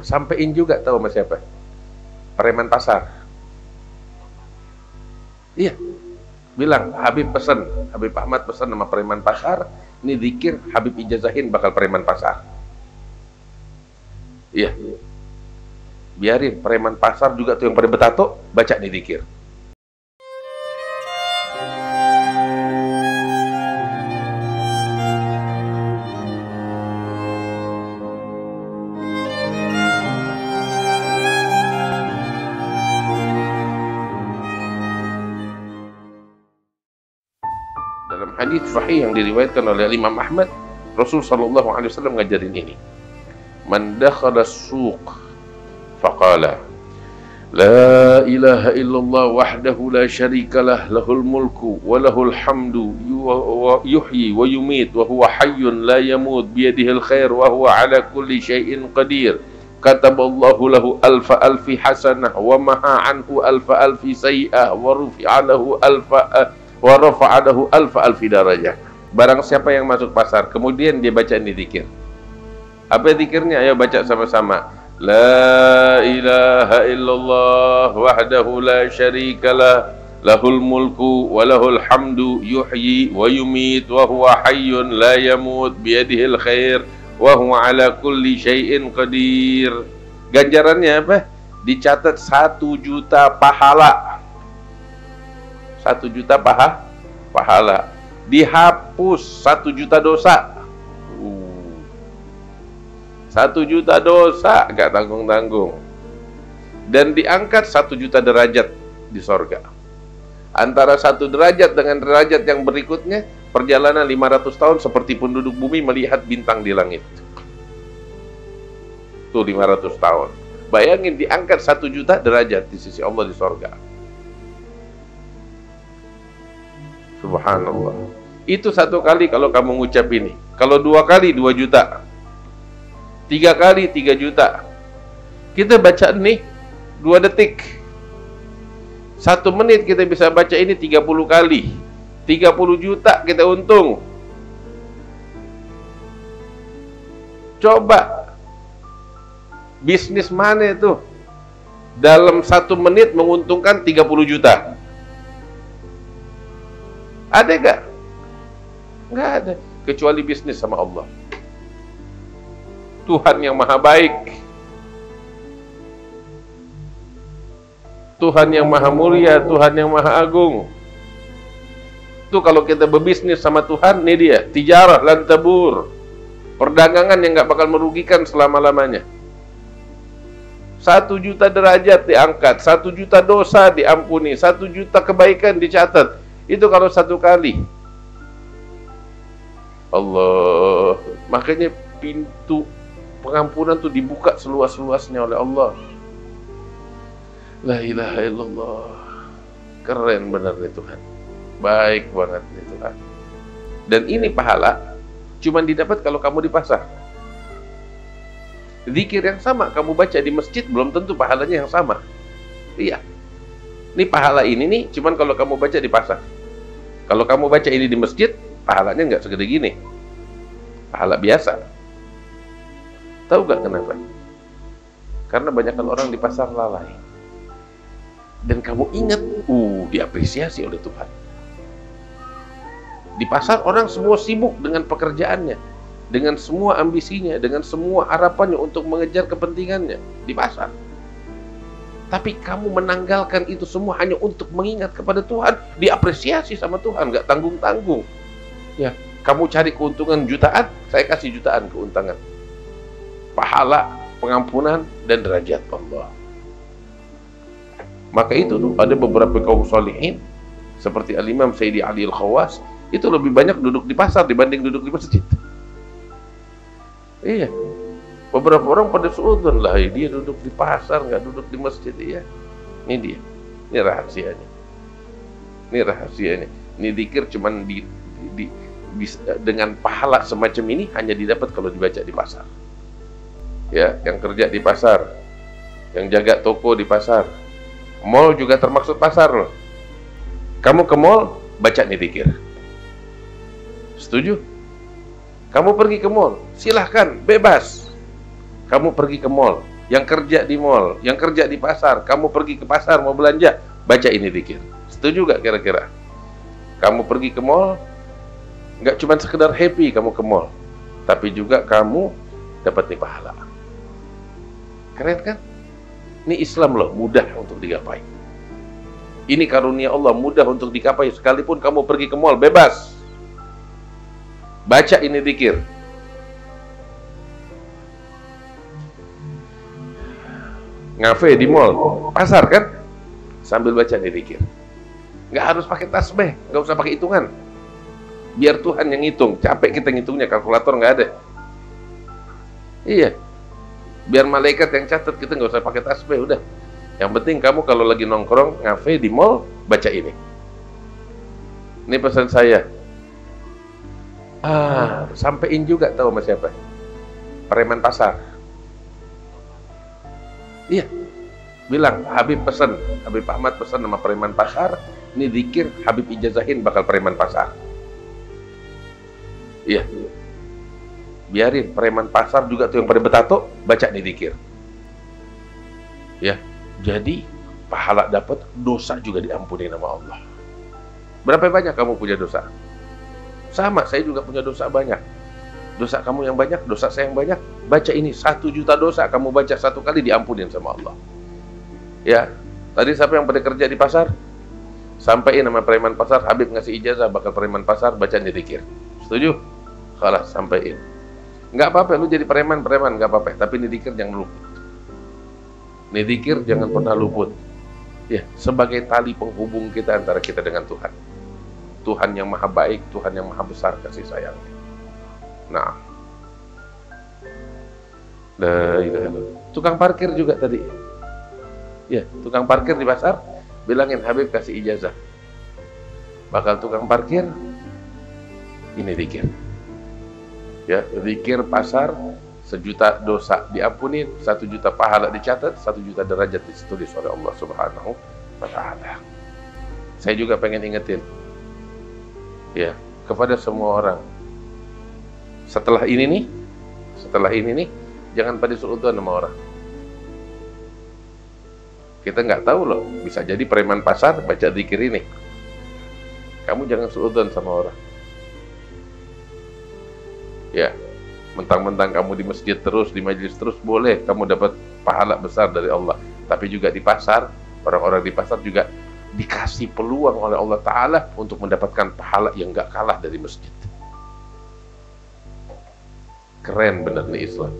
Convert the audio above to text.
Sampein juga tahu sama siapa? Preman pasar. Iya. Bilang, Habib pesan, Habib Ahmad pesan sama preman pasar, ini zikir, Habib ijazahin bakal preman pasar. Iya. Biarin preman pasar juga tuh yang pada betato, baca nih zikir. Dalam hadis sahih yang diriwayatkan oleh Imam Ahmad, Rasul sallallahu alaihi wasallam ngajarin ini. Man dakhala as-suq faqala la ilaha illallah wahdahu la syarika lah, lahul mulku wa lahul hamdu yuhyi wa yumit wa huwa hayyun la yamut biyadihil khair wa huwa ala kulli syai'in qadir. Kataballahu lahu alfa alfi hasanah wa maha anhu alfa alfi sayyi'ah wa rufi'a lahu wa rafa'adahu alfa alfi darajah. Barang siapa yang masuk pasar kemudian dia baca ini zikir. Apa zikirnya? Ayo baca sama-sama. La ilaha illallah wahdahu la syarikalah, lahul mulku wa lahul hamdu yuhyi wa yumit wa huwa hayyun la yamut biyadihil khair wa huwa ala kulli syai'in qadir. Ganjarannya apa? Dicatat 1 juta pahala. 1 juta pahala. Dihapus 1 juta dosa. 1 juta dosa gak tanggung-tanggung. Dan diangkat 1 juta derajat di sorga. Antara 1 derajat dengan derajat yang berikutnya, perjalanan 500 tahun seperti penduduk bumi melihat bintang di langit. Tuh 500 tahun. Bayangin diangkat 1 juta derajat di sisi Allah di sorga. Subhanallah. Itu 1 kali kalau kamu ngucap ini. Kalau 2 kali 2 juta. 3 kali 3 juta. Kita baca nih 2 detik. 1 menit kita bisa baca ini 30 kali. 30 juta kita untung. Coba bisnis mana itu dalam 1 menit menguntungkan 30 juta? Ada gak? Nggak ada. Kecuali bisnis sama Allah. Tuhan yang maha baik, Tuhan yang maha mulia, Tuhan yang maha agung. Itu kalau kita berbisnis sama Tuhan, ini dia, tijarah lan tabur, perdagangan yang nggak bakal merugikan selama-lamanya. 1 juta derajat diangkat, 1 juta dosa diampuni, 1 juta kebaikan dicatat. Itu kalau 1 kali. Allah, makanya pintu pengampunan tuh dibuka seluas-luasnya oleh Allah. La ilaha illallah. Keren benar nih Tuhan. Baik banget nih Tuhan. Dan ini pahala cuman didapat kalau kamu di pasar. Zikir yang sama kamu baca di masjid belum tentu pahalanya yang sama. Iya. Ini pahala ini nih cuman kalau kamu baca di pasar. Kalau kamu baca ini di masjid, pahalanya nggak segede gini. Pahala biasa. Tahu gak kenapa? Karena banyakkan orang di pasar lalai. Dan kamu ingat, diapresiasi oleh Tuhan. Di pasar orang semua sibuk dengan pekerjaannya, dengan semua ambisinya, dengan semua harapannya untuk mengejar kepentingannya di pasar. Tapi kamu menanggalkan itu semua hanya untuk mengingat kepada Tuhan, diapresiasi sama Tuhan, gak tanggung-tanggung. Ya, kamu cari keuntungan jutaan, saya kasih jutaan keuntungan. Pahala, pengampunan, dan derajat Allah. Maka itu tuh ada beberapa kaum salihin seperti Al-Imam Sayyidi Ali Al-Khawas itu lebih banyak duduk di pasar dibanding duduk di masjid. Iya. Beberapa orang pada suudzon lah, dia duduk di pasar nggak duduk di masjid. Iya. Ini dia. Ini rahasianya. Ini rahasianya. Ini zikir cuman dengan pahala semacam ini hanya didapat kalau dibaca di pasar. Ya, yang kerja di pasar, yang jaga toko di pasar, mall juga termasuk pasar loh. Kamu ke mall, baca nih zikir. Setuju? Kamu pergi ke mall, silahkan, bebas. kamu pergi ke mall. Yang kerja di mall, yang kerja di pasar, kamu pergi ke pasar mau belanja, baca ini zikir. Setuju gak kira-kira? Kamu pergi ke mall, nggak cuma sekedar happy kamu ke mall, tapi juga kamu dapat nih pahala. Keren kan? Ini Islam loh, mudah untuk digapai. Ini karunia Allah, mudah untuk digapai. Sekalipun kamu pergi ke mall, bebas. Baca ini zikir. Ngafe di mall, pasar kan? Sambil baca ini zikir. Nggak harus pakai tasbih, nggak usah pakai hitungan. Biar Tuhan yang ngitung, capek kita ngitungnya, kalkulator nggak ada. Iya. Biar malaikat yang catat, kita nggak usah pakai tasbih, udah. Yang penting kamu kalau lagi nongkrong, ngafe di mall, baca ini. Ini pesan saya. Sampein juga tahu sama siapa? Preman pasar. Iya. Bilang, Habib pesan, Habib Ahmad pesan sama preman pasar, ini zikir Habib ijazahin bakal preman pasar. Iya. Biarin preman pasar juga tuh yang pada betato, baca nih zikir. Ya. Jadi pahala dapat, dosa juga diampuni nama Allah. Berapa banyak kamu punya dosa? Sama, saya juga punya dosa banyak. Dosa kamu yang banyak, dosa saya yang banyak. Baca ini, 1 juta dosa kamu baca 1 kali diampunin sama Allah. Ya, tadi siapa yang pada kerja di pasar? Sampaiin nama preman pasar, Habib ngasih ijazah bakal preman pasar, baca nih zikir. Setuju? Kalah, sampaiin. Nggak apa-apa, lu jadi preman, nggak apa-apa. Tapi ini zikir jangan luput. Ini zikir jangan pernah luput. Ya, sebagai tali penghubung kita antara kita dengan Tuhan. Tuhan yang maha baik, Tuhan yang maha besar kasih sayangnya. Nah, tukang parkir juga tadi. Ya, tukang parkir di pasar, bilangin Habib kasih ijazah. Bakal tukang parkir, ini zikir. Ya, zikir pasar, 1 juta dosa diampunin, 1 juta pahala dicatat, 1 juta derajat ditulis oleh Allah Subhanahu wa Ta'ala. Saya juga pengen ingetin, ya, kepada semua orang. Setelah ini nih, jangan pada suudzon sama orang. Kita nggak tahu loh, bisa jadi preman pasar baca zikir ini. Kamu jangan suudzon sama orang. Ya, mentang-mentang kamu di masjid terus, di majelis terus, boleh kamu dapat pahala besar dari Allah. Tapi juga di pasar, orang-orang di pasar juga dikasih peluang oleh Allah Ta'ala untuk mendapatkan pahala yang nggak kalah dari masjid. Keren bener nih Islam.